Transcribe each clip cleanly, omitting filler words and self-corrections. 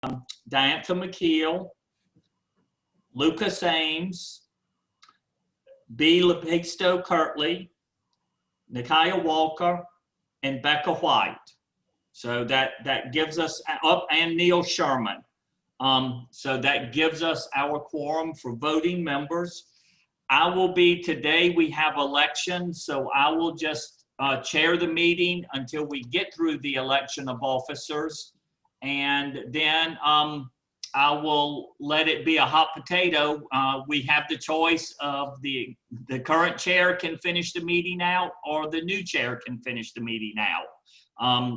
Diantha McKeel, Lucas Ames, B. Lepigsto Kirtley, Nikia Walker, and Becca White. So that gives us, and Neil Sherman. So that gives us our quorum for voting members. I will be, today we have elections, so I will just chair the meeting until we get through the election of officers. And then I will let it be a hot potato. We have the choice of the current chair can finish the meeting out, or the new chair can finish the meeting out.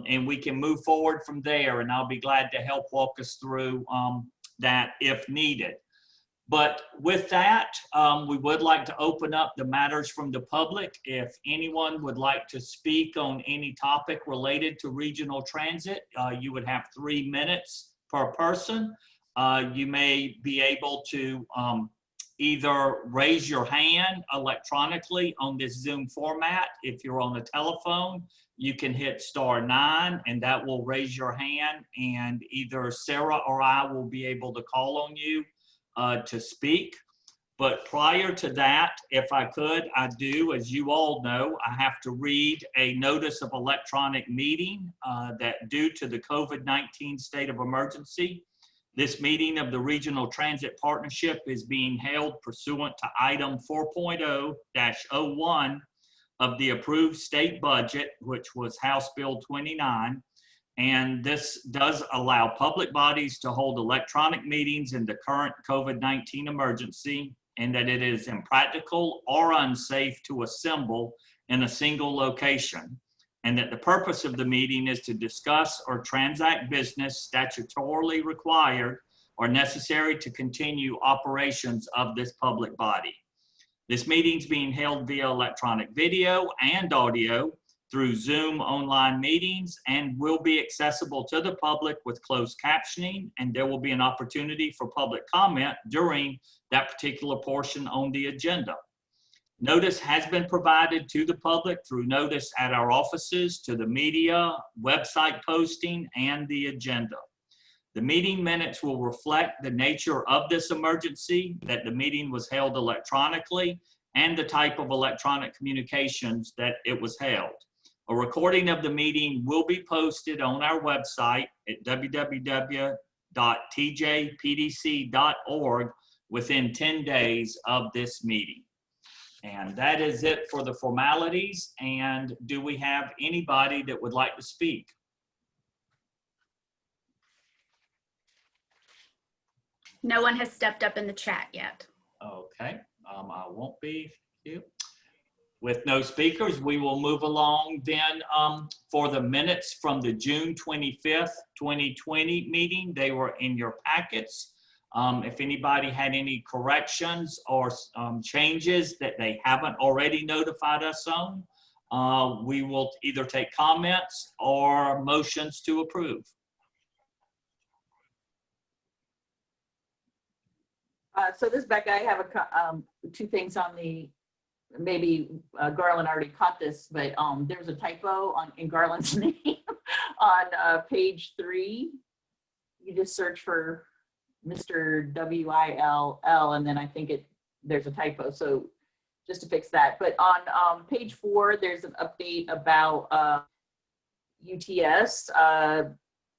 And we can move forward from there, and I'll be glad to help walk us through that if needed. But with that, we would like to open up the matters from the public. If anyone would like to speak on any topic related to regional transit, you would have 3 minutes per person. You may be able to either raise your hand electronically on this Zoom format. If you're on a telephone, you can hit *9 and that will raise your hand, and either Sarah or I will be able to call on you to speak. But prior to that, if I could, I do, as you all know, I have to read a notice of electronic meeting that due to the COVID-19 state of emergency, this meeting of the Regional Transit Partnership is being held pursuant to item 4.0-01 of the approved state budget, which was House Bill 29. And this does allow public bodies to hold electronic meetings in the current COVID-19 emergency, and that it is impractical or unsafe to assemble in a single location, and that the purpose of the meeting is to discuss or transact business statutorily required or necessary to continue operations of this public body. This meeting is being held via electronic video and audio through Zoom online meetings, and will be accessible to the public with closed captioning, and there will be an opportunity for public comment during that particular portion on the agenda. Notice has been provided to the public through notice at our offices, to the media, website posting, and the agenda. The meeting minutes will reflect the nature of this emergency, that the meeting was held electronically, and the type of electronic communications that it was held. A recording of the meeting will be posted on our website at www.tjpdc.org within 10 days of this meeting. And that is it for the formalities. And do we have anybody that would like to speak? No one has stepped up in the chat yet. Okay, I won't be. Thank you. With no speakers, we will move along then for the minutes from the June 25th, 2020 meeting. They were in your packets. If anybody had any corrections or changes that they haven't already notified us on, we will either take comments or motions to approve. So this, Becca, I have two things on the, maybe Garland already caught this, but there's a typo in Garland's name on page 3. You just search for Mr. W-I-L-L, and then I think there's a typo, so just to fix that. But on page 4, there's an update about UTS,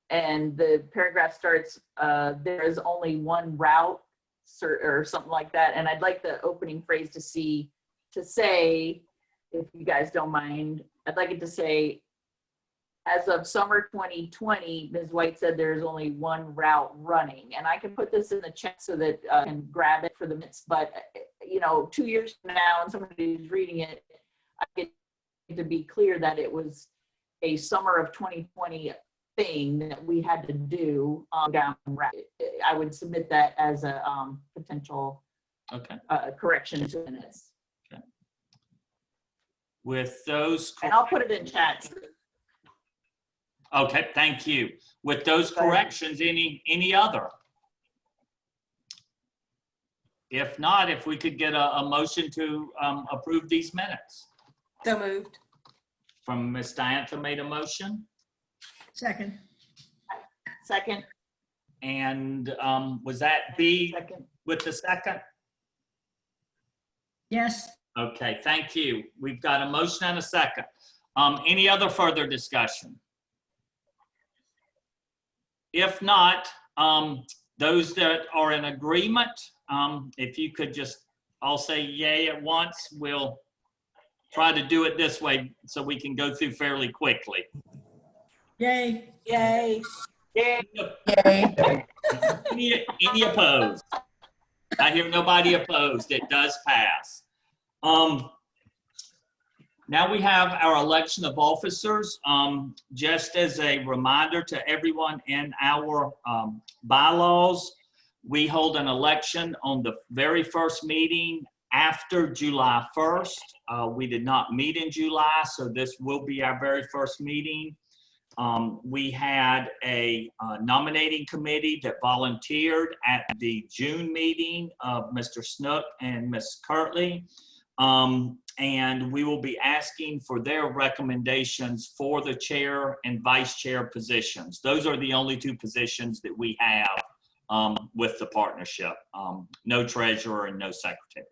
and the paragraph starts, there is only one route, or something like that. And I'd like the opening phrase to say, if you guys don't mind, I'd like it to say, as of summer 2020, Ms. White said there's only one route running. And I can put this in the chat so that I can grab it for the minutes. But, you know, 2 years from now, and somebody's reading it, I get to be clear that it was a summer of 2020 thing that we had to do down route. I would submit that as a potential correction to minutes. Okay. With those, and I'll put it in chat. Okay, thank you. With those corrections, any other? If not, if we could get a motion to approve these minutes. So moved. From Ms. Diantha made a motion. Second. Second. And was that B Second. with the second? Yes. Okay, thank you. We've got a motion and a second. Any other further discussion? If not, those that are in agreement, if you could just all say yay at once, we'll try to do it this way so we can go through fairly quickly. Yay. Yay. Yay. Any opposed? I hear nobody opposed. It does pass. Now we have our election of officers. Just as a reminder to everyone, in our bylaws, we hold an election on the very first meeting after July 1st. We did not meet in July, so this will be our very first meeting. We had a nominating committee that volunteered at the June meeting of Mr. Snook and Ms. Kirtley. And we will be asking for their recommendations for the chair and vice chair positions. Those are the only two positions that we have with the partnership. No treasurer and no secretary.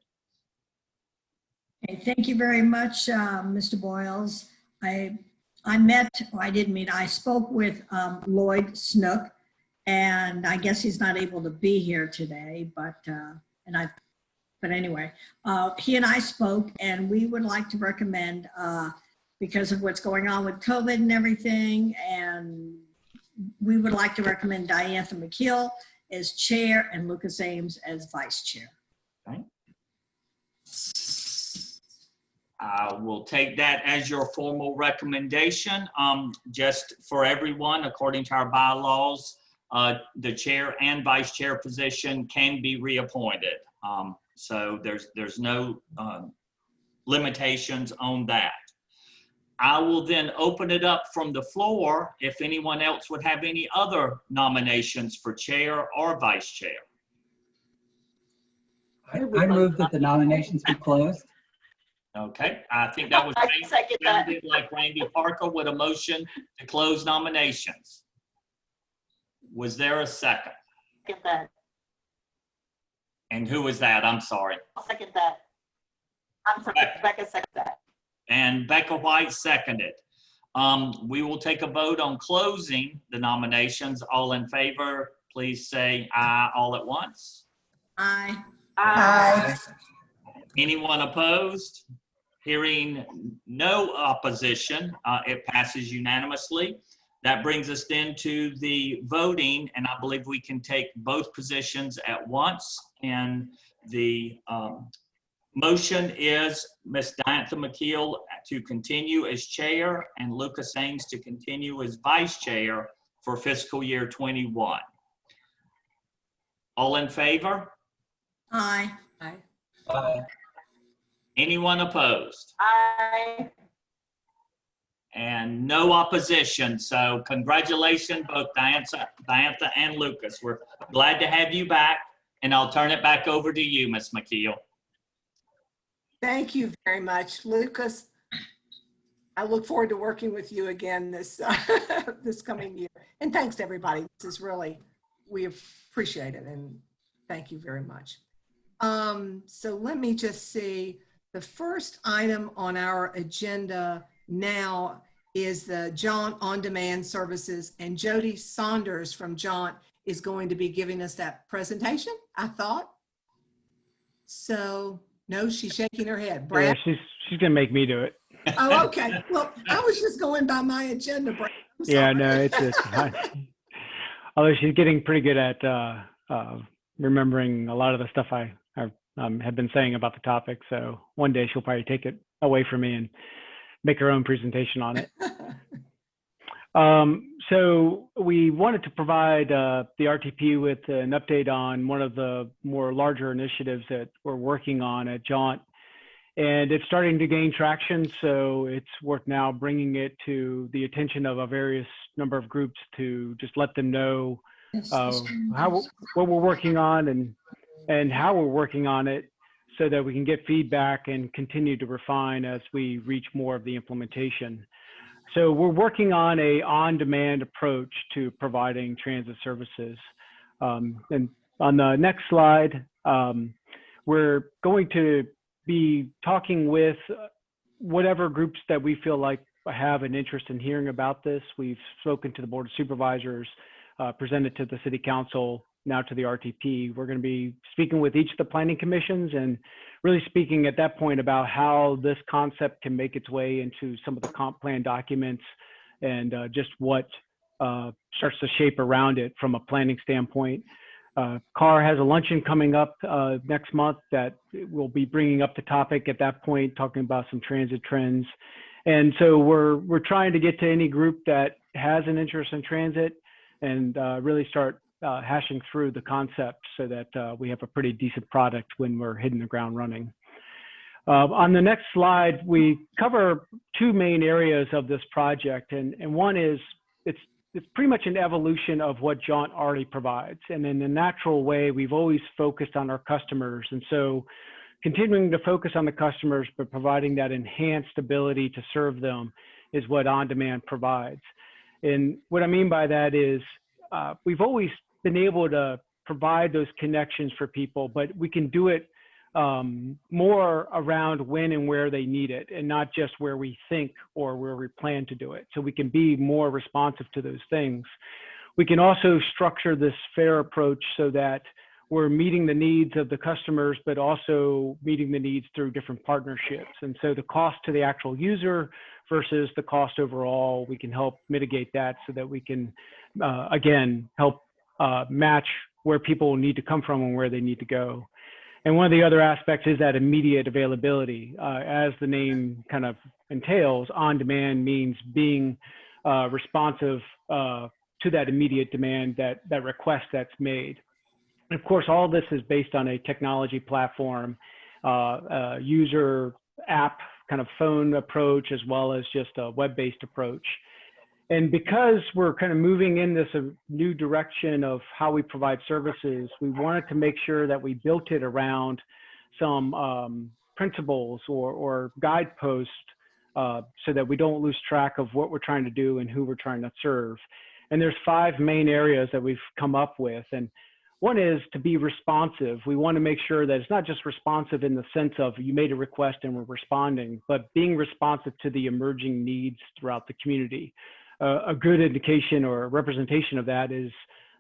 Okay, thank you very much, Mr. Boyles. I spoke with Lloyd Snook, and I guess he's not able to be here today, but anyway, he and I spoke, and we would like to recommend, because of what's going on with COVID and everything, and we would like to recommend Diantha McKeel as chair and Lucas Ames as vice chair. Okay. I will take that as your formal recommendation. Just for everyone, according to our bylaws, the chair and vice chair position can be reappointed. So there's no limitations on that. I will then open it up from the floor if anyone else would have any other nominations for chair or vice chair. I move that the nominations be closed. Okay, I think that was I second that. like Randy Parker with a motion to close nominations. Was there a second? Second that. And who was that? I'm sorry. I'll second that. I'm sorry, Becca second that. And Becca White seconded. We will take a vote on closing the nominations. All in favor, please say aye all at once. Aye. Aye. Anyone opposed? Hearing no opposition, it passes unanimously. That brings us then to the voting, and I believe we can take both positions at once. And the motion is Ms. Diantha McKeel to continue as chair and Lucas Ames to continue as vice chair for fiscal year 21. All in favor? Aye. Anyone opposed? Aye. And no opposition. So congratulations, both Diantha and Lucas. We're glad to have you back, and I'll turn it back over to you, Ms. McKeel. Thank you very much, Lucas. I look forward to working with you again this this coming year. And thanks everybody. This is really, we appreciate it, and thank you very much. So let me just see. The first item on our agenda now is the JAUNT on-demand services, and Jody Saunders from JAUNT is going to be giving us that presentation, I thought. So, no, she's shaking her head. Brad? Yeah, she's gonna make me do it. Oh, okay. Well, I was just going by my agenda, Brad. I'm Yeah, sorry. no, it's fine. Although she's getting pretty good at remembering a lot of the stuff I have been saying about the topic. So one day she'll probably take it away from me and make her own presentation on it. So we wanted to provide the RTP with an update on one of the more larger initiatives that we're working on at JAUNT. And it's starting to gain traction, so it's worth now bringing it to the attention of a various number of groups to just let them know what we're working on and how we're working on it, so that we can get feedback and continue to refine as we reach more of the implementation. So we're working on a on-demand approach to providing transit services. And on the next slide, we're going to be talking with whatever groups that we feel like have an interest in hearing about this. We've spoken to the Board of Supervisors, presented to the City Council, now to the RTP. We're going to be speaking with each of the planning commissions and really speaking at that point about how this concept can make its way into some of the comp plan documents and just what starts to shape around it from a planning standpoint. CAR has a luncheon coming up next month that will be bringing up the topic at that point, talking about some transit trends. And so we're trying to get to any group that has an interest in transit and really start hashing through the concept so that we have a pretty decent product when we're hitting the ground running. On the next slide, we cover two main areas of this project. And one is, it's pretty much an evolution of what JAUNT already provides. And in a natural way, we've always focused on our customers. And so continuing to focus on the customers, but providing that enhanced ability to serve them is what On-Demand provides. And what I mean by that is we've always been able to provide those connections for people, but we can do it more around when and where they need it, and not just where we think or where we plan to do it. So we can be more responsive to those things. We can also structure this fair approach so that we're meeting the needs of the customers, but also meeting the needs through different partnerships. And so the cost to the actual user versus the cost overall, we can help mitigate that so that we can, again, help match where people need to come from and where they need to go. And one of the other aspects is that immediate availability. As the name kind of entails, on-demand means being responsive to that immediate demand, that request that's made. And of course, all this is based on a technology platform, user app kind of phone approach, as well as just a web-based approach. And because we're kind of moving in this new direction of how we provide services, we wanted to make sure that we built it around some principles or guideposts so that we don't lose track of what we're trying to do and who we're trying to serve. And there's 5 main areas that we've come up with. And one is to be responsive. We want to make sure that it's not just responsive in the sense of you made a request and we're responding, but being responsive to the emerging needs throughout the community. A good indication or representation of that is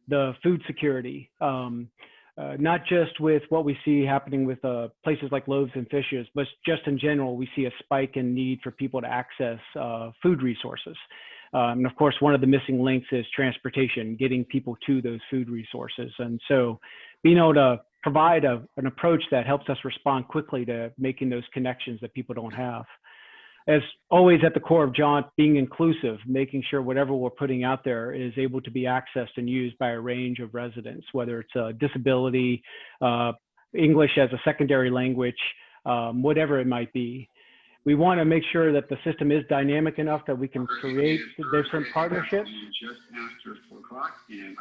the food security, not just with what we see happening with places like Loaves and Fishes, but just in general, we see a spike in need for people to access food resources. And of course, one of the missing links is transportation, getting people to those food resources. And so being able to provide an approach that helps us respond quickly to making those connections that people don't have. As always at the core of JAUNT, being inclusive, making sure whatever we're putting out there is able to be accessed and used by a range of residents, whether it's a disability, English as a secondary language, whatever it might be. We want to make sure that the system is dynamic enough that we can create different partnerships.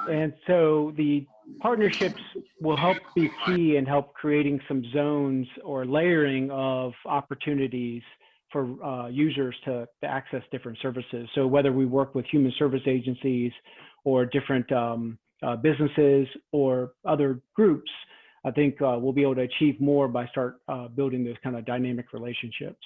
And so the partnerships will help be key in help creating some zones or layering of opportunities for users to access different services. So whether we work with human service agencies or different businesses or other groups, I think we'll be able to achieve more by building those kind of dynamic relationships.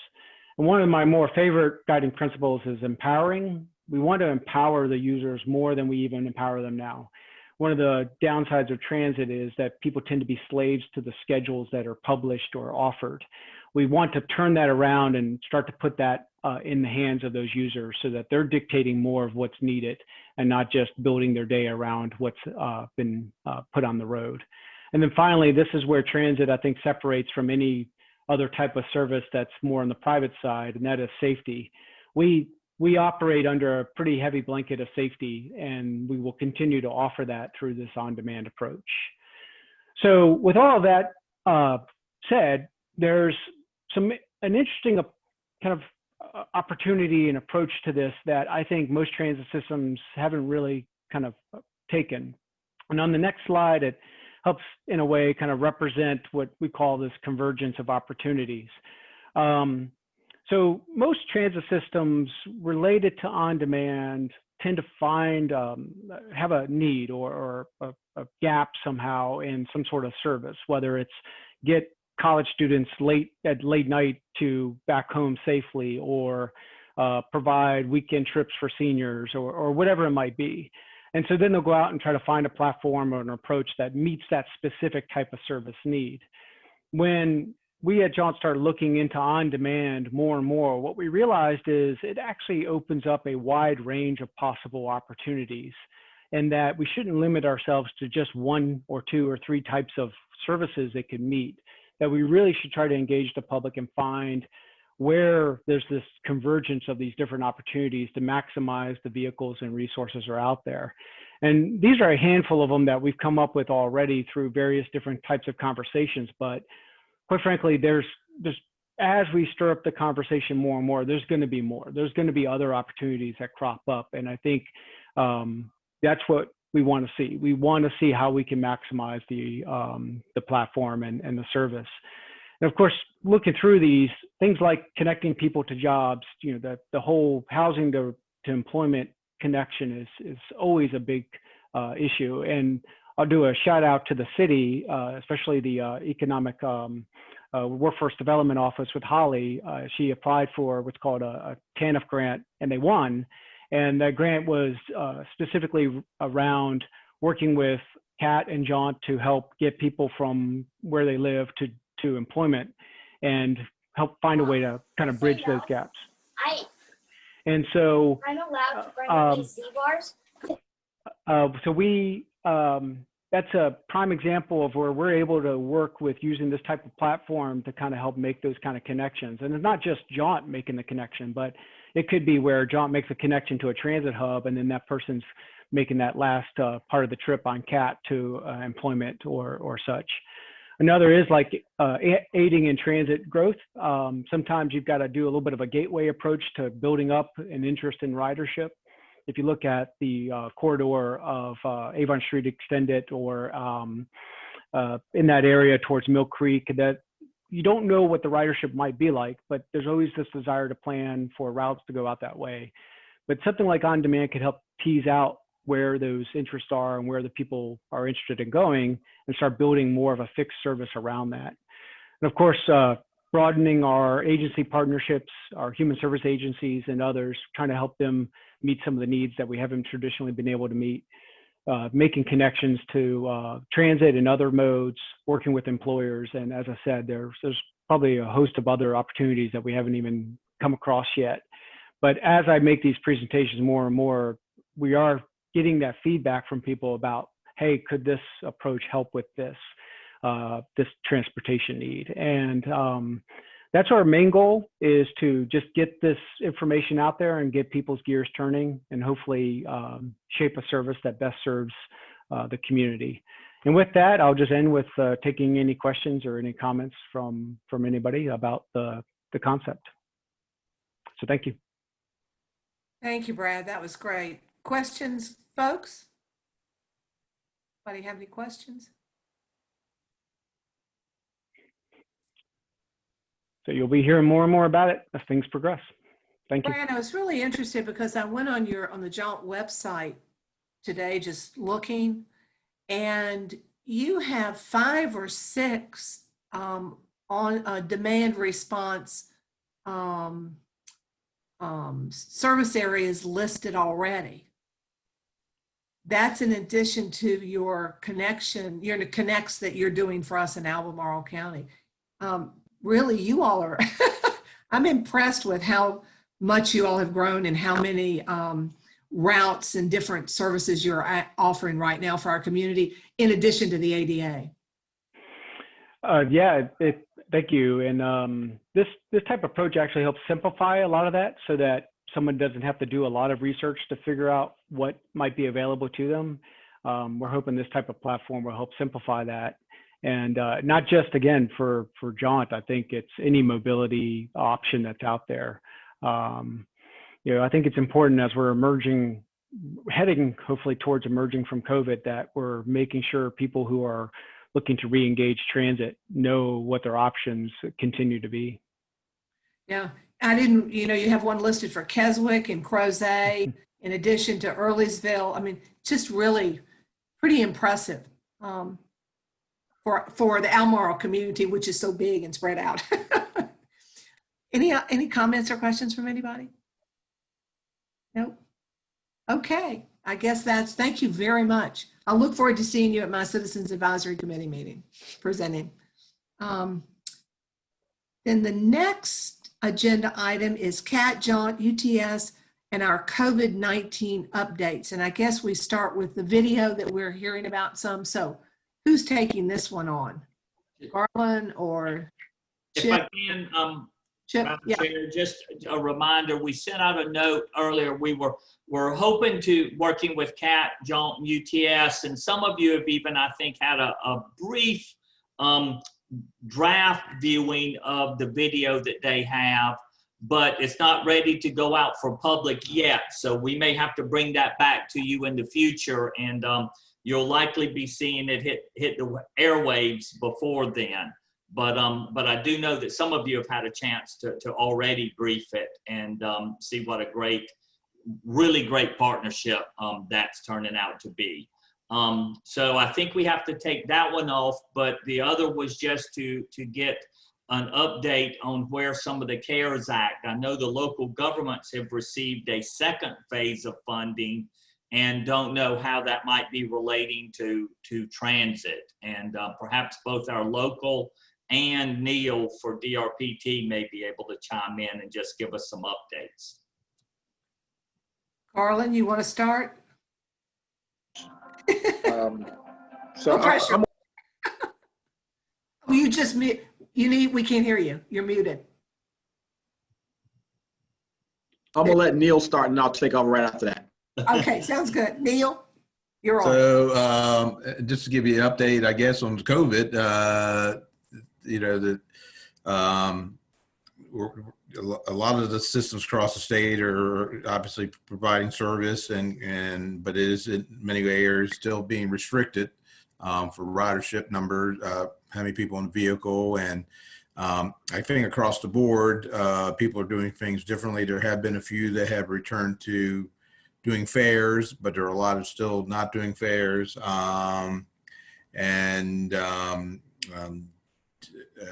And one of my more favorite guiding principles is empowering. We want to empower the users more than we even empower them now. One of the downsides of transit is that people tend to be slaves to the schedules that are published or offered. We want to turn that around and start to put that in the hands of those users so that they're dictating more of what's needed and not just building their day around what's been put on the road. And then finally, this is where transit, I think, separates from any other type of service that's more on the private side, and that is safety. We operate under a pretty heavy blanket of safety, and we will continue to offer that through this on-demand approach. So with all of that said, there's an interesting kind of opportunity and approach to this that I think most transit systems haven't really kind of taken. And on the next slide, it helps in a way kind of represent what we call this convergence of opportunities. So most transit systems related to on-demand tend to find, have a need or a gap somehow in some sort of service, whether it's get college students at late night to back home safely, or provide weekend trips for seniors, or whatever it might be. And so then they'll go out and try to find a platform or an approach that meets that specific type of service need. When we at JAUNT started looking into on-demand more and more, what we realized is it actually opens up a wide range of possible opportunities, and that we shouldn't limit ourselves to just one or two or three types of services it could meet, that we really should try to engage the public and find where there's this convergence of these different opportunities to maximize the vehicles and resources are out there. And these are a handful of them that we've come up with already through various different types of conversations. But quite frankly, there's as we stir up the conversation more and more, there's going to be more. There's going to be other opportunities that crop up. And I think that's what we want to see. We want to see how we can maximize the platform and the service. And of course, looking through these things like connecting people to jobs, the whole housing to employment connection is always a big issue. And I'll do a shout out to the city, especially the economic workforce development office with Holly. She applied for what's called a TANF grant, and they won. And that grant was specifically around working with CAT and JAUNT to help get people from where they live to employment and help find a way to kind of bridge those gaps. And so I'm allowed to bring these Z-bars. So we, that's a prime example of where we're able to work with using this type of platform to kind of help make those kind of connections. And it's not just JAUNT making the connection, but it could be where JAUNT makes a connection to a transit hub, and then that person's making that last part of the trip on CAT to employment or such. Another is like aiding in transit growth. Sometimes you've got to do a little bit of a gateway approach to building up an interest in ridership. If you look at the corridor of Avon Street Extended, or in that area towards Mill Creek, that you don't know what the ridership might be like, but there's always this desire to plan for routes to go out that way. But something like On Demand could help tease out where those interests are and where the people are interested in going, and start building more of a fixed service around that. And of course, broadening our agency partnerships, our human service agencies and others, trying to help them meet some of the needs that we haven't traditionally been able to meet, making connections to transit and other modes, working with employers. And as I said, there's probably a host of other opportunities that we haven't even come across yet. But as I make these presentations more and more, we are getting that feedback from people about, hey, could this approach help with this transportation need? And that's our main goal, is to just get this information out there and get people's gears turning, and hopefully shape a service that best serves the community. And with that, I'll just end with taking any questions or any comments from anybody about the concept. So thank you. Thank you, Brad. That was great. Questions, folks? Anybody have any questions? So you'll be hearing more and more about it as things progress. Thank you. Brad, I was really interested because I went on the JAUNT website today just looking, and you have 5 or 6 on demand response service areas listed already. That's in addition to your connection, your connects that you're doing for us in Albemarle County. Really, you all are, I'm impressed with how much you all have grown and how many routes and different services you're offering right now for our community, in addition to the ADA. Yeah, thank you. And this type of approach actually helps simplify a lot of that, so that someone doesn't have to do a lot of research to figure out what might be available to them. We're hoping this type of platform will help simplify that. And not just, again, for JAUNT, I think it's any mobility option that's out there. I think it's important as we're heading hopefully towards emerging from COVID, that we're making sure people who are looking to re-engage transit know what their options continue to be. Yeah, I didn't, you have one listed for Keswick and Crozet, in addition to Earlysville. I mean, just really pretty impressive for the Albemarle community, which is so big and spread out. Any comments or questions from anybody? Nope. Okay, I guess thank you very much. I'll look forward to seeing you at my Citizens Advisory Committee meeting presenting. Then the next agenda item is CAT, JAUNT, UTS, and our COVID-19 updates. And I guess we start with the video that we're hearing about some. So who's taking this one on? Garland or If Chip? I can, Chip, Madam yeah. Chair, just a reminder, we sent out a note earlier. We're hoping to working with CAT, JAUNT, and UTS, and some of you have even, I think, had a brief draft viewing of the video that they have, but it's not ready to go out for public yet. So we may have to bring that back to you in the future, and you'll likely be seeing it hit the airwaves before then. But I do know that some of you have had a chance to already brief it and see what a really great partnership that's turning out to be. So I think we have to take that one off, but the other was just to get an update on where some of the CARES Act. I know the local governments have received a second phase of funding and don't know how that might be relating to transit. And perhaps both our local and Neil for DRPT may be able to chime in and just give us some updates. Garland, you want to start? So No pressure. You just mute. We can't hear you. You're muted. I'm gonna let Neil start and I'll take over right after that. Okay, sounds good. Neil, you're on. So just to give you an update, I guess, on COVID, a lot of the systems across the state are obviously providing service, but it is in many areas still being restricted for ridership numbers, how many people in the vehicle, and I think across the board, people are doing things differently. There have been a few that have returned to doing fairs, but there are a lot of still not doing fairs.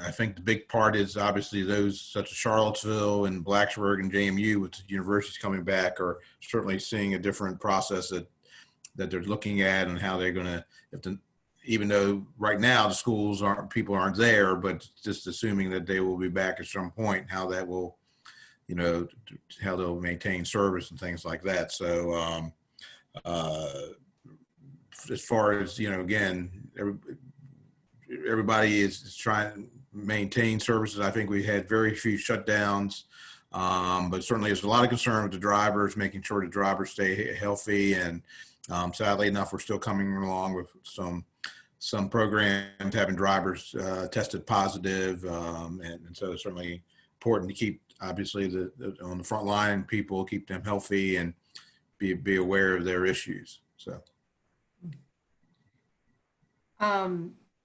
I think the big part is obviously those such as Charlottesville and Blacksburg and JMU with the universities coming back are certainly seeing a different process that they're looking at and how they're going to, even though right now the people aren't there, but just assuming that they will be back at some point, how that will, how they'll maintain service and things like that. So as far as, again, everybody is trying to maintain services. I think we had very few shutdowns, but certainly there's a lot of concern with the drivers, making sure the drivers stay healthy. And sadly enough, we're still coming along with some programs having drivers tested positive. And so it's certainly important to keep, obviously, on the front line people, keep them healthy and be aware of their issues. So.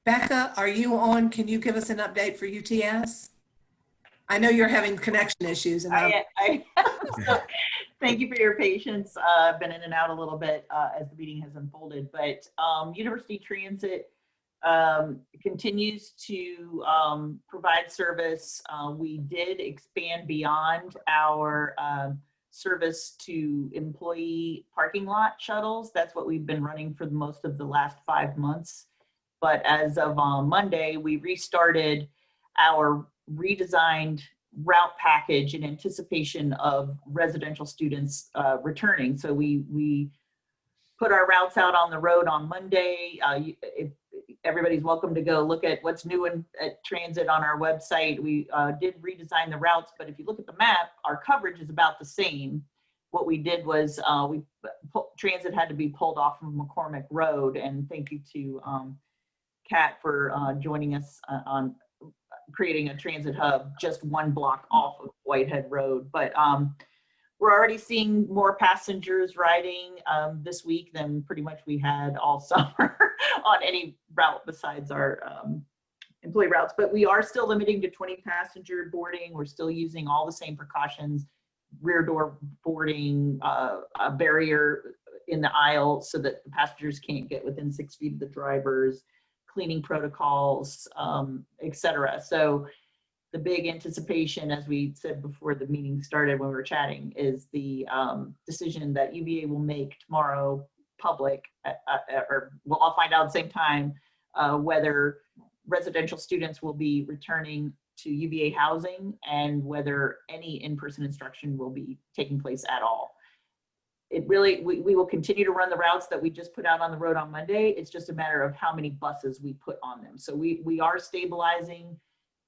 Becca, are you on? Can you give us an update for UTS? I know you're having connection issues. And So, thank you for your patience. I've been in and out a little bit as the meeting has unfolded, but University Transit continues to provide service. We did expand beyond our service to employee parking lot shuttles. That's what we've been running for most of the last 5 months. But as of Monday, we restarted our redesigned route package in anticipation of residential students returning. So we put our routes out on the road on Monday. Everybody's welcome to go look at what's new at transit on our website. We did redesign the routes, but if you look at the map, our coverage is about the same. What we did was transit had to be pulled off from McCormick Road, and thank you to Kat for joining us on creating a transit hub just one block off of Whitehead Road. But we're already seeing more passengers riding this week than pretty much we had all summer on any route besides our employee routes. But we are still limiting to 20 passenger boarding. We're still using all the same precautions. rear door boarding, a barrier in the aisle so that the passengers can't get within 6 feet of the drivers, cleaning protocols, et cetera. So the big anticipation, as we said before the meeting started when we were chatting, is the decision that UVA will make tomorrow public, or we'll all find out at the same time, whether residential students will be returning to UVA housing and whether any in-person instruction will be taking place at all. It really, we will continue to run the routes that we just put out on the road on Monday. It's just a matter of how many buses we put on them. So we are stabilizing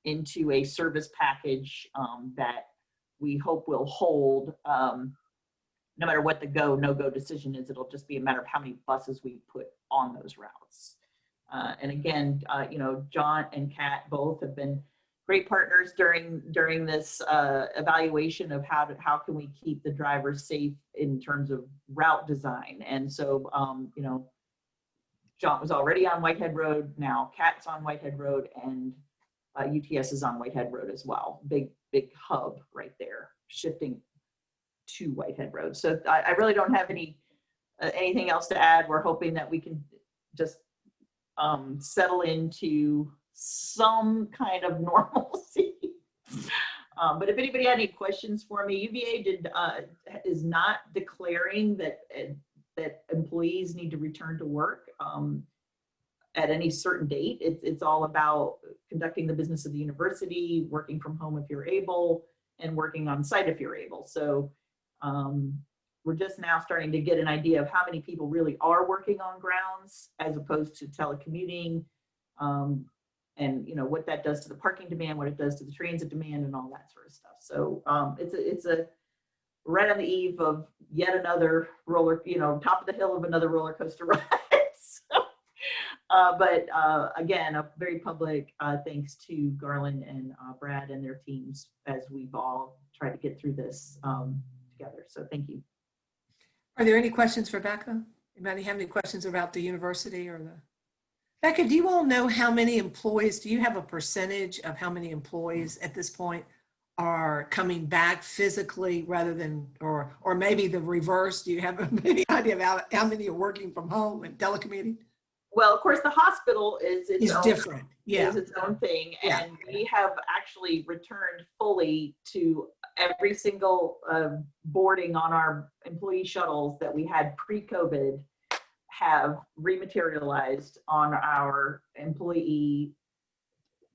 into a service package that we hope will hold no matter what the go, no-go decision is. It'll just be a matter of how many buses we put on those routes. And again, you know, JAUNT and CAT both have been great partners during this evaluation of how can we keep the drivers safe in terms of route design. And so, you know, JAUNT was already on Whitehead Road. Now CAT's on Whitehead Road, and UTS is on Whitehead Road as well. Big hub right there, shifting to Whitehead Road. So I really don't have anything else to add. We're hoping that we can just settle into some kind of normalcy. But if anybody had any questions for me, UVA is not declaring that employees need to return to work at any certain date. It's all about conducting the business of the university, working from home if you're able, and working on site if you're able. So we're just now starting to get an idea of how many people really are working on grounds as opposed to telecommuting, and you know what that does to the parking demand, what it does to the transit demand, and all that sort of stuff. So it's a right on the eve of yet another top of the hill of another roller coaster ride. But again, a very public thanks to Garland and Brad and their teams as we've all tried to get through this together. So thank you. Are there any questions for Becca? Anybody have any questions about the university or the? Becca, do you all know how many employees, do you have a percentage of how many employees at this point are coming back physically rather than, or maybe the reverse? Do you have any idea about how many are working from home and telecommuting? Well, of course, the hospital is its different. Yeah. Is its own thing. Yeah. And we have actually returned fully to every single boarding on our employee shuttles that we had pre-COVID have rematerialized on our employee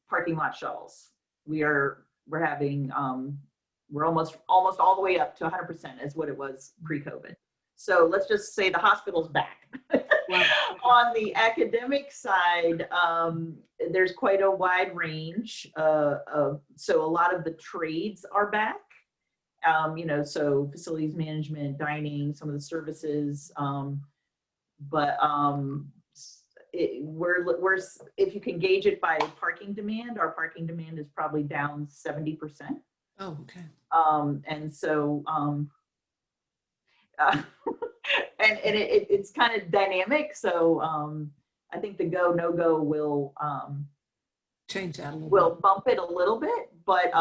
parking lot shuttles. We're having, we're almost all the way up to 100% is what it was pre-COVID. So let's just say the hospital's back. Wow. On the academic side, there's quite a wide range. So a lot of the trades are back. So facilities management, dining, some of the services. But if you can gauge it by parking demand, our parking demand is probably down 70%. Oh, okay. And so, and it's kind of dynamic. So I think the go, no go will change that a little will bump it a little bit, but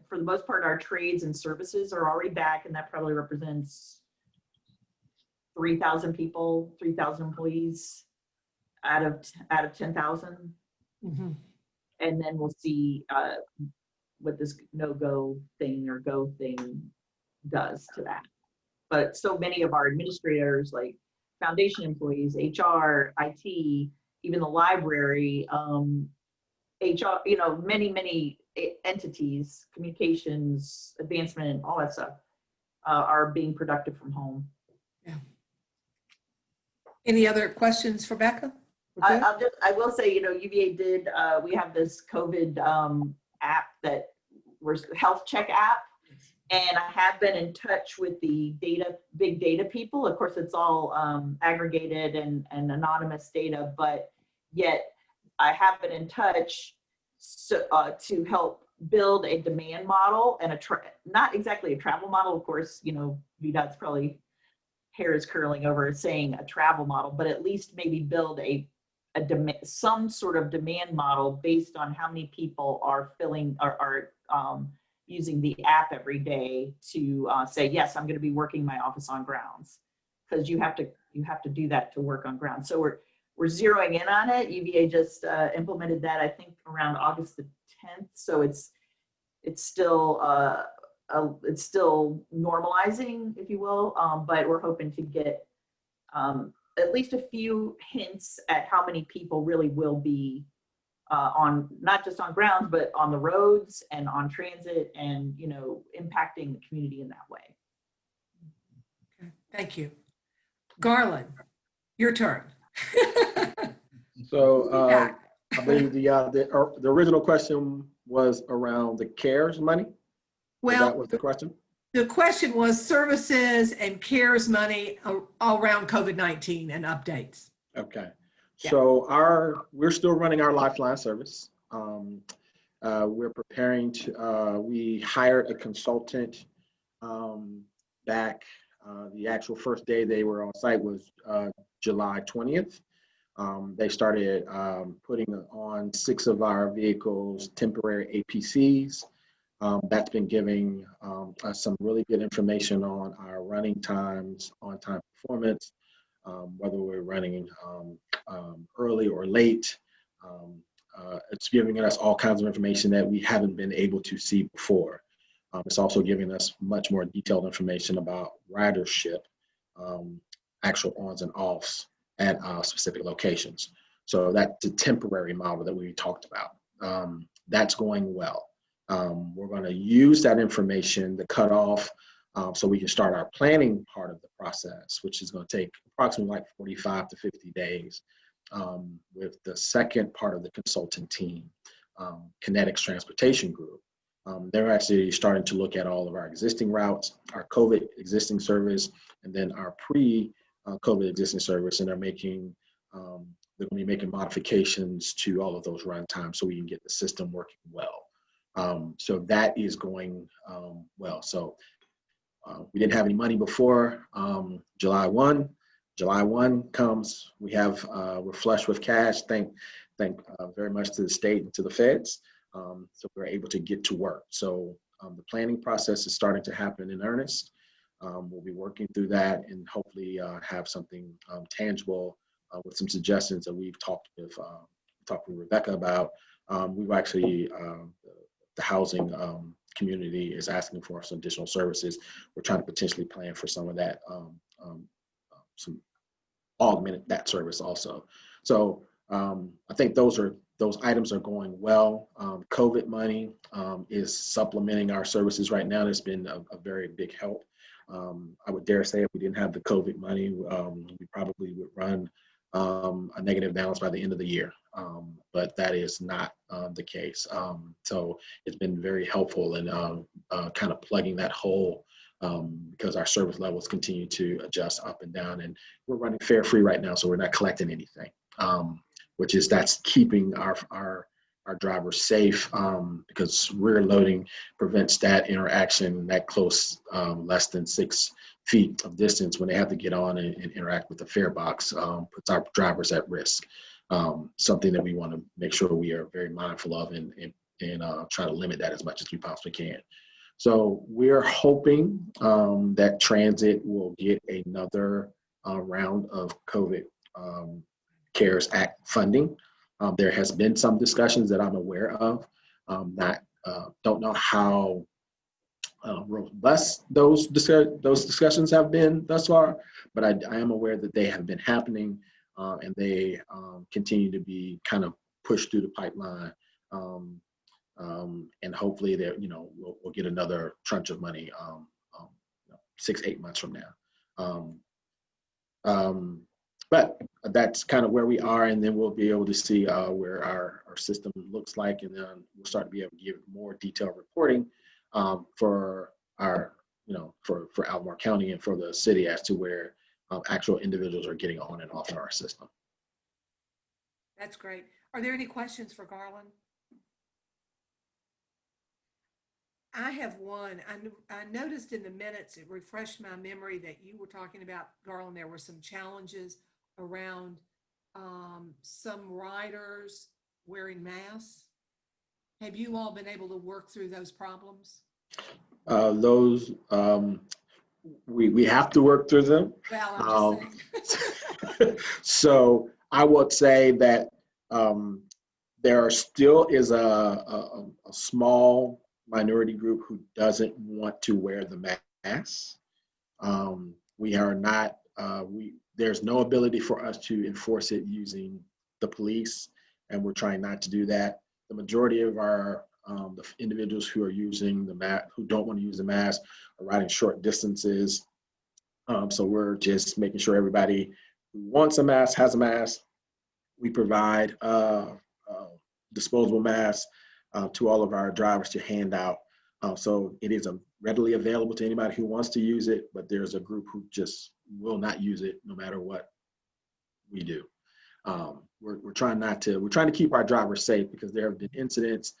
for the most part, our trades and services are already back, and that probably represents 3,000 people, 3,000 employees out of 10,000. Mm-hmm. And then we'll see what this no-go thing or go thing does to that. But so many of our administrators, like foundation employees, HR, IT, even the library, HR, many entities, communications, advancement, all that stuff are being productive from home. Yeah. Any other questions for Becca? I will say, UVA did, we have this COVID app that was health check app. And I have been in touch with the big data people. Of course, it's all aggregated and anonymous data, but yet I have been in touch to help build a demand model and not exactly a travel model. Of course, VDOT's probably hair is curling over saying a travel model, but at least maybe build some sort of demand model based on how many people are using the app every day to say, yes, I'm going to be working my office on grounds, because you have to do that to work on grounds. So we're zeroing in on it. UVA just implemented that, I think, around August the 10th. So it's still normalizing, if you will, but we're hoping to get at least a few hints at how many people really will be on, not just on grounds, but on the roads and on transit, and, you know, impacting the community in that way. Okay, thank you. Garland, your turn. So Yeah. I believe the original question was around the CARES money. That Well, was the question. the question was services and CARES money all around COVID-19 and updates. Okay. Yeah. So we're still running our Lifeline service. We're preparing to, we hired a consultant back, the actual first day they were on site was July 20th. They started putting on 6 of our vehicles temporary APCs. That's been giving us some really good information on our running times, on-time performance, whether we're running early or late. It's giving us all kinds of information that we haven't been able to see before. It's also giving us much more detailed information about ridership, actual ons and offs at specific locations. So that's the temporary model that we talked about. That's going well. We're going to use that information to cut off so we can start our planning part of the process, which is going to take approximately like 45 to 50 days with the second part of the consultant team, Kinetics Transportation Group. They're actually starting to look at all of our existing routes, our COVID existing service, and then our pre-COVID existing service, and they're going to be making modifications to all of those run times so we can get the system working well. So that is going well. So we didn't have any money before July 1. July 1 comes, we're flush with cash. Thank very much to the state and to the feds. So we're able to get to work. So the planning process is starting to happen in earnest. We'll be working through that and hopefully have something tangible with some suggestions that we've talked with Rebecca about. We've actually, the housing community is asking for some additional services. We're trying to potentially plan for some of that, some augmented that service also. So I think those items are going well. COVID money is supplementing our services right now. It's been a very big help. I would dare say if we didn't have the COVID money, we probably would run a negative balance by the end of the year. But that is not the case. So it's been very helpful in kind of plugging that hole because our service levels continue to adjust up and down, and we're running fare free right now, so we're not collecting anything, that's keeping our drivers safe because rear loading prevents that interaction that close, less than 6 feet of distance when they have to get on and interact with the fare box, puts our drivers at risk. Something that we want to make sure we are very mindful of and try to limit that as much as we possibly can. So we're hoping that transit will get another round of COVID CARES Act funding. There has been some discussions that I'm aware of. Don't know how robust those discussions have been thus far, but I am aware that they have been happening and they continue to be kind of pushed through the pipeline. And hopefully we'll get another tranche of money 6-8 months from now. But that's kind of where we are, and then we'll be able to see where our system looks like, and then we'll start to be able to give more detailed reporting for our, for Albemarle County and for the city as to where actual individuals are getting on and off of our system. That's great. Are there any questions for Garland? I have one. I noticed in the minutes, it refreshed my memory that you were talking about, Garland, there were some challenges around some riders wearing masks. Have you all been able to work through those problems? Those, we have to work through them. Well, I'm just saying. So I would say that there still is a small minority group who doesn't want to wear the mask. We are not, there's no ability for us to enforce it using the police, and we're trying not to do that. The majority of our the individuals who are using the mask, who don't want to use the mask, are riding short distances. So we're just making sure everybody who wants a mask has a mask. We provide disposable masks to all of our drivers to hand out. So it is readily available to anybody who wants to use it, but there's a group who just will not use it no matter what we do. We're trying to keep our drivers safe, because there have been incidents,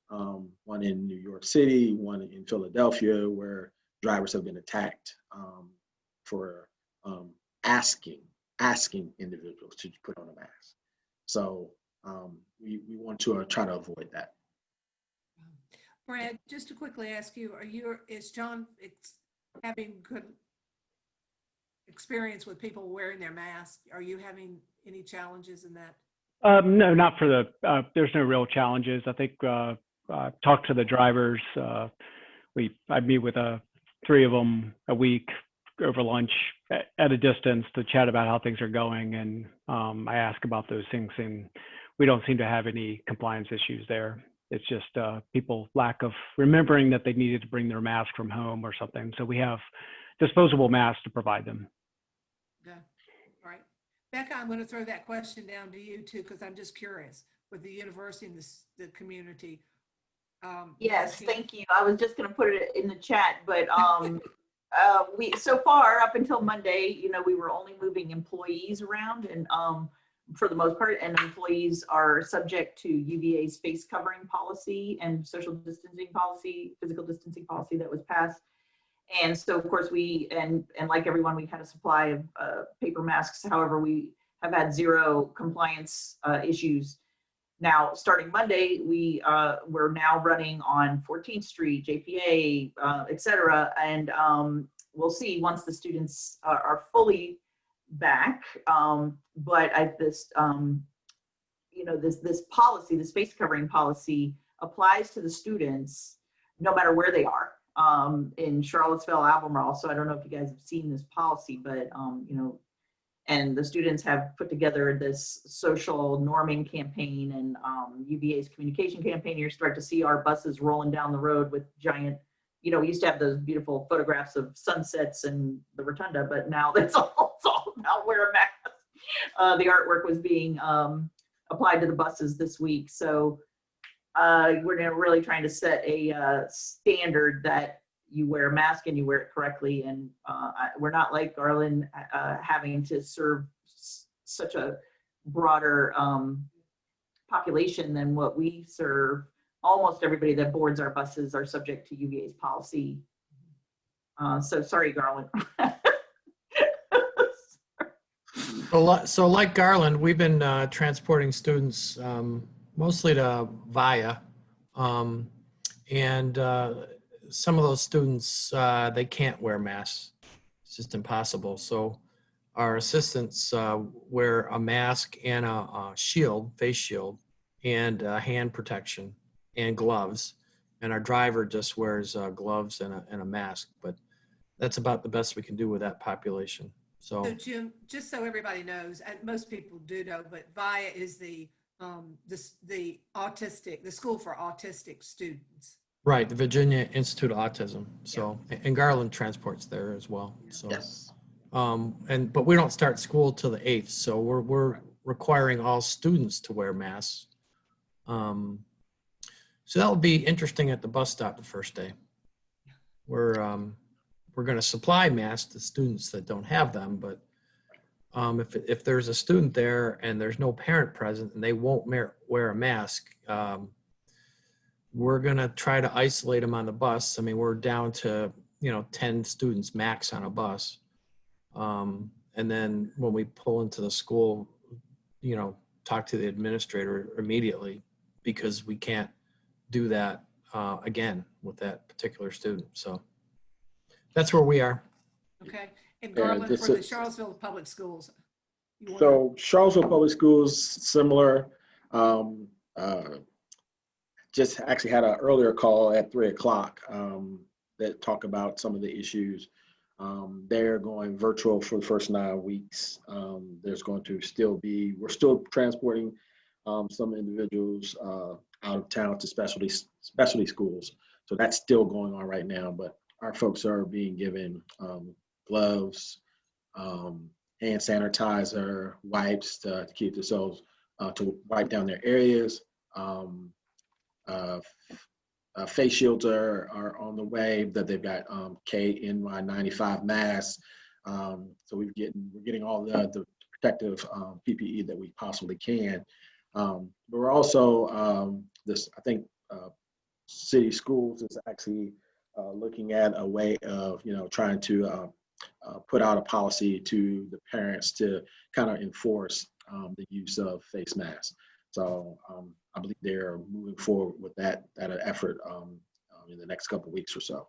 one in New York City, one in Philadelphia, where drivers have been attacked for asking individuals to put on a mask. So we want to try to avoid that. Brad, just to quickly ask you, is John having good experience with people wearing their masks? Are you having any challenges in that? No, not for the, there's no real challenges. I think talk to the drivers. I meet with 3 of them a week over lunch at a distance to chat about how things are going. And I ask about those things, and we don't seem to have any compliance issues there. It's just people lack of remembering that they needed to bring their mask from home or something. So we have disposable masks to provide them. Yeah. All right. Becca, I'm going to throw that question down to you too, because I'm just curious with the university and the community. Yes, thank you. I was just going to put it in the chat, but we so far up until Monday, we were only moving employees around, and for the most part, and employees are subject to UVA's face covering policy and social distancing policy, physical distancing policy that was passed. And so of course and like everyone, we had a supply of paper masks. However, we have had 0 compliance issues. Now, starting Monday, we're now running on 14th Street, JPA, et cetera. And we'll see once the students are fully back. But this policy, this face covering policy, applies to the students no matter where they are in Charlottesville, Albemarle. So I don't know if you guys have seen this policy, but and the students have put together this social norming campaign and UVA's communication campaign. You start to see our buses rolling down the road with giant, we used to have those beautiful photographs of sunsets and the rotunda, but now it's all about wear a mask. The artwork was being applied to the buses this week. So we're now really trying to set a standard that you wear a mask and you wear it correctly. And we're not like Garland having to serve such a broader population than what we serve. Almost everybody that boards our buses are subject to UVA's policy. So sorry, Garland. So like Garland, we've been transporting students mostly to VIA, and some of those students, they can't wear masks. It's just impossible. So our assistants wear a mask and a shield, face shield, and hand protection and gloves. And our driver just wears gloves and a mask. But that's about the best we can do with that population. So Jim, just so everybody knows, and most people do know, but VIA is the school for autistic students. Right, the Virginia Institute of Autism. So, and Garland transports there as well. So, Yes. But we don't start school till the 8th. So we're requiring all students to wear masks. So that'll be interesting at the bus stop the first day. We're going to supply masks to students that don't have them, but if there's a student there and there's no parent present and they won't wear a mask, we're going to try to isolate them on the bus. I mean, we're down to 10 students max on a bus, and then when we pull into the school, talk to the administrator immediately, because we can't do that again with that particular student. So that's where we are. Okay. And Yeah, Garland, this for the is- Charlottesville Public Schools. you wanna- So Charlottesville Public Schools, similar. Just actually had an earlier call at 3 o'clock that talk about some of the issues. They're going virtual for the first 9 weeks. There's going to still be, we're still transporting some individuals out of town to specialty schools. So that's still going on right now, but our folks are being given gloves, hand sanitizer, wipes to keep themselves, to wipe down their areas. Face shields are on the way, that they've got KN95 masks. So we're getting all the protective PPE that we possibly can. But we're also I think city schools is actually looking at a way of trying to put out a policy to the parents to kind of enforce the use of face masks. So I believe they're moving forward with that effort in the next couple of weeks or so.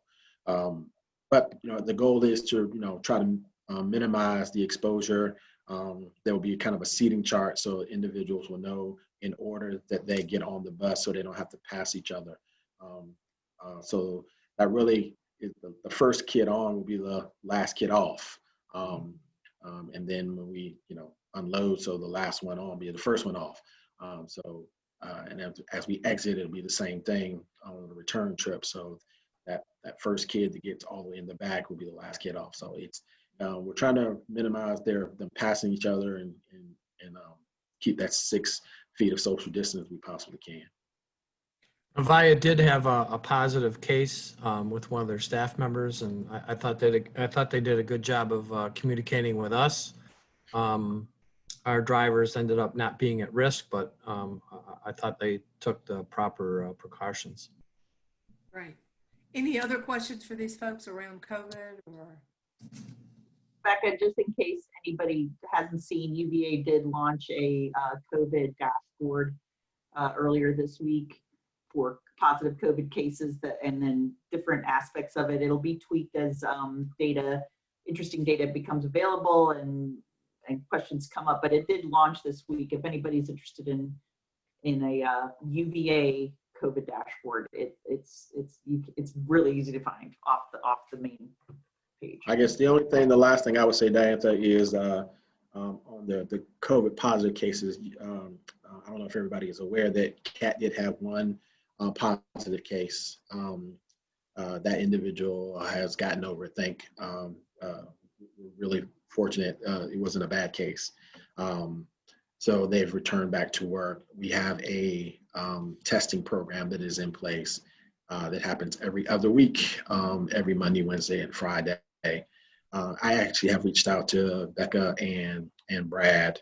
But the goal is to try to minimize the exposure. There will be kind of a seating chart so individuals will know in order that they get on the bus so they don't have to pass each other. So that really is the first kid on will be the last kid off. And then when we unload, so the last one on will be the first one off. And as we exit, it'll be the same thing on the return trip. So that first kid that gets all the way in the back will be the last kid off. So it's we're trying to minimize them passing each other and keep that 6 feet of social distance we possibly can. Avaya did have a positive case with one of their staff members, and I thought they did a good job of communicating with us. Our drivers ended up not being at risk, but I thought they took the proper precautions. Right. Any other questions for these folks around COVID or? Becca, just in case anybody hasn't seen, UVA did launch a COVID dashboard earlier this week for positive COVID cases and then different aspects of it. It'll be tweaked as interesting data becomes available and questions come up, but it did launch this week. If anybody's interested in a UVA COVID dashboard, it's really easy to find off the main page. I guess the last thing I would say, Diantha, is on the COVID positive cases. I don't know if everybody is aware that CAT did have one positive case. That individual has gotten over it. We're really fortunate it wasn't a bad case. So they've returned back to work. We have a testing program that is in place that happens every other week, every Monday, Wednesday, and Friday. I actually have reached out to Becca and Brad